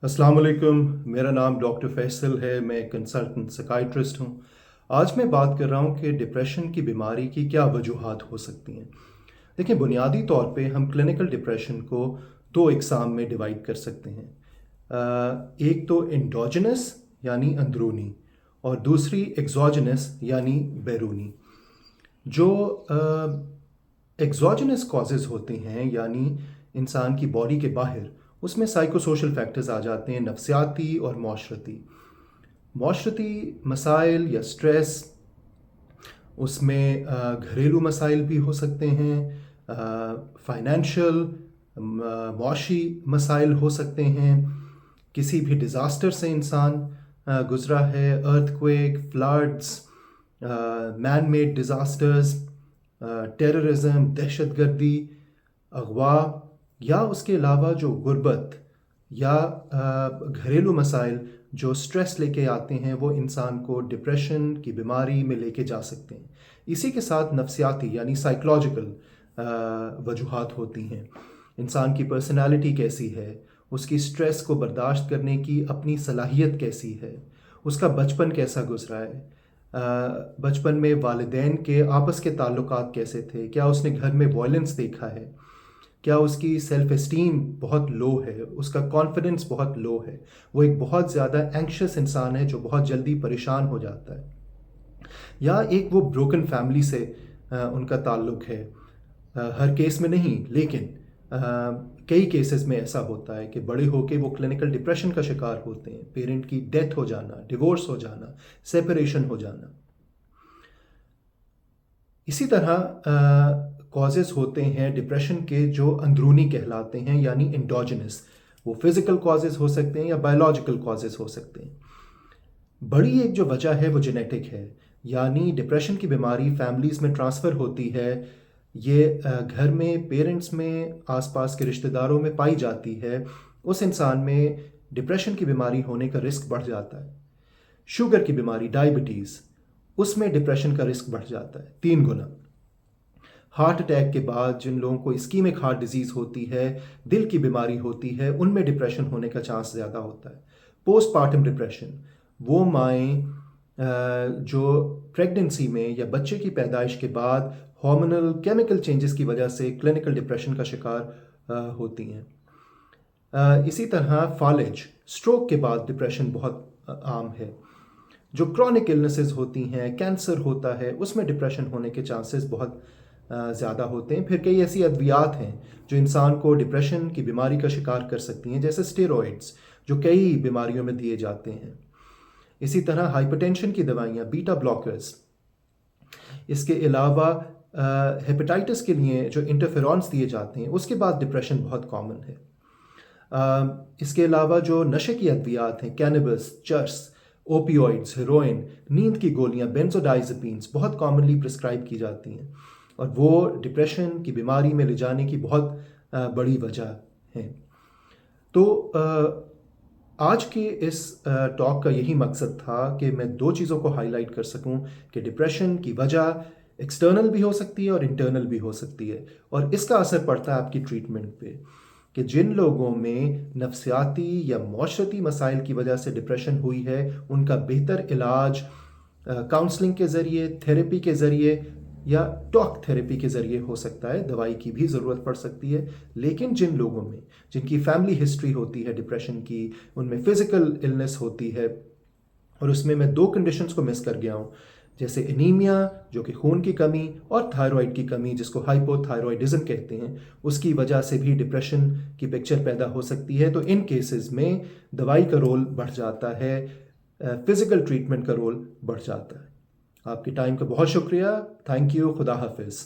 अस्सलाम वालेकुम। मेरा नाम डॉक्टर फैसल है। मैं कंसल्टेंट साइकियाट्रिस्ट हूँ। आज मैं बात कर रहा हूँ कि डिप्रेशन की बीमारी की क्या वजूहात हो सकती हैं। देखिए, बुनियादी तौर पे हम क्लिनिकल डिप्रेशन को दो इकसाम में डिवाइड कर सकते हैं। एक तो एंडोजेनस यानी अंदरूनी, और दूसरी एक्सोजेनस यानी बैरूनी। जो एक्सोजेनस कॉजेज़ होते हैं यानी इंसान की बॉडी के बाहर, उसमें साइकोसोशल फैक्टर्स आ जाते हैं, नफसियाती और माशरती मसाइल या स्ट्रेस। उसमें घरेलू मसाइल भी हो सकते हैं, फाइनेंशियल मुआशी मसाइल हो सकते हैं, किसी भी डिज़ास्टर से इंसान गुज़रा है, earthquake, floods, man made disasters, terrorism, दहशतगर्दी, अगवा, या उसके अलावा जो गुर्बत या घरेलू मसाइल जो स्ट्रेस लेके आते हैं, वो इंसान को डिप्रेशन की बीमारी में लेके जा सकते हैं। इसी के साथ नफसियाती यानी साइकोलॉजिकल वजूहात होती हैं। इंसान की पर्सनालिटी कैसी है, उसकी स्ट्रेस को बर्दाश्त करने की अपनी सलाहियत कैसी है, उसका बचपन कैसा गुजरा है, बचपन में वालिदैन के आपस के ताल्लुकात कैसे थे, क्या उसने घर में वायलेंस देखा है, क्या उसकी सेल्फ एस्टीम बहुत लो है, उसका कॉन्फिडेंस बहुत लो है, वो एक बहुत ज़्यादा एंक्शस इंसान है जो बहुत जल्दी परेशान हो जाता है, या एक वो ब्रोकन फैमिली से उनका ताल्लुक है। हर केस में नहीं, लेकिन कई केसेस में ऐसा होता है कि बड़े होके वो क्लिनिकल डिप्रेशन का शिकार होते हैं। पेरेंट की डेथ हो जाना, डिवोर्स हो जाना, सेपरेशन हो जाना। इसी तरह कॉजेज़ होते हैं डिप्रेशन के जो अंदरूनी कहलाते हैं यानी एंडोजेनस। वो फिज़िकल कॉजेज़ हो सकते हैं या बायोलॉजिकल कॉजेज़ हो सकते हैं। बड़ी एक जो वजह है वो जेनेटिक है, यानी डिप्रेशन की बीमारी फैमिलीज़ में ट्रांसफ़र होती है। ये घर में, पेरेंट्स में, आसपास के रिश्तेदारों में पाई जाती है। उस इंसान में डिप्रेशन की बीमारी होने का रिस्क बढ़ जाता है। शुगर की बीमारी, डायबिटीज़, उसमें डिप्रेशन का रिस्क बढ़ जाता है 3 गुना। हार्ट अटैक के बाद जिन लोगों को इस्कीमिक हार्ट डिजीज़ होती है, दिल की बीमारी होती है, उनमें डिप्रेशन होने का चांस ज़्यादा होता है। पोस्टपार्टम डिप्रेशन, वो माएँ जो प्रेगनेंसी में या बच्चे की पैदाइश के बाद हार्मोनल केमिकल चेंजेस की वजह से क्लिनिकल डिप्रेशन का शिकार होती हैं। इसी तरह फालिज, स्ट्रोक के बाद डिप्रेशन बहुत आम है। जो क्रॉनिक इलनेसेस होती हैं, कैंसर होता है, उसमें डिप्रेशन होने के चांसेस बहुत ज़्यादा होते हैं। फिर कई ऐसी अद्वियात हैं जो इंसान को डिप्रेशन की बीमारी का शिकार कर सकती हैं, जैसे स्टेरॉइड्स जो कई बीमारियों में दिए जाते हैं। इसी तरह हाइपरटेंशन की दवाइयाँ, बीटा ब्लॉकर्स। इसके अलावा हेपेटाइटिस के लिए जो इंटरफेरॉन्स दिए जाते हैं, उसके बाद डिप्रेशन बहुत कॉमन है। इसके अलावा जो नशे की अद्वियात हैं, कैनबिस, चर्स, ओपियोइड्स, हेरोइन, नींद की गोलियां, बेंजोडाइज़ेपिन्स बहुत कॉमनली प्रिस्क्राइब की जाती हैं, और वो डिप्रेशन की बीमारी में ले जाने की बहुत बड़ी वजह है। तो आज के इस टॉक का यही मकसद था कि मैं 2 चीज़ों को हाईलाइट कर सकूं कि डिप्रेशन की वजह एक्सटर्नल भी हो सकती है और इंटरनल भी हो सकती है, और इसका असर पड़ता है आपकी ट्रीटमेंट पे, कि जिन लोगों में नफसियाती या मौशरती मसाइल की वजह से डिप्रेशन हुई है, उनका बेहतर इलाज काउंसलिंग के ज़रिए, थेरेपी के ज़रिए या टॉक थेरेपी के ज़रिए हो सकता है। दवाई की भी ज़रूरत पड़ सकती है। लेकिन जिन लोगों में, जिनकी फैमिली हिस्ट्री होती है डिप्रेशन की, उनमें फ़िज़िकल इलनेस होती है, और उसमें मैं 2 कंडीशंस को मिस कर गया हूँ, जैसे एनीमिया जो कि खून की कमी, और थायराइड की कमी जिसको हाइपोथायरॉयडिज्म कहते हैं, उसकी वजह से भी डिप्रेशन की पिक्चर पैदा हो सकती है। तो इन केसेस में दवाई का रोल बढ़ जाता है, फिज़िकल ट्रीटमेंट का रोल बढ़ जाता है। आपके टाइम का बहुत शुक्रिया। Thank you. खुदा हाफिज़।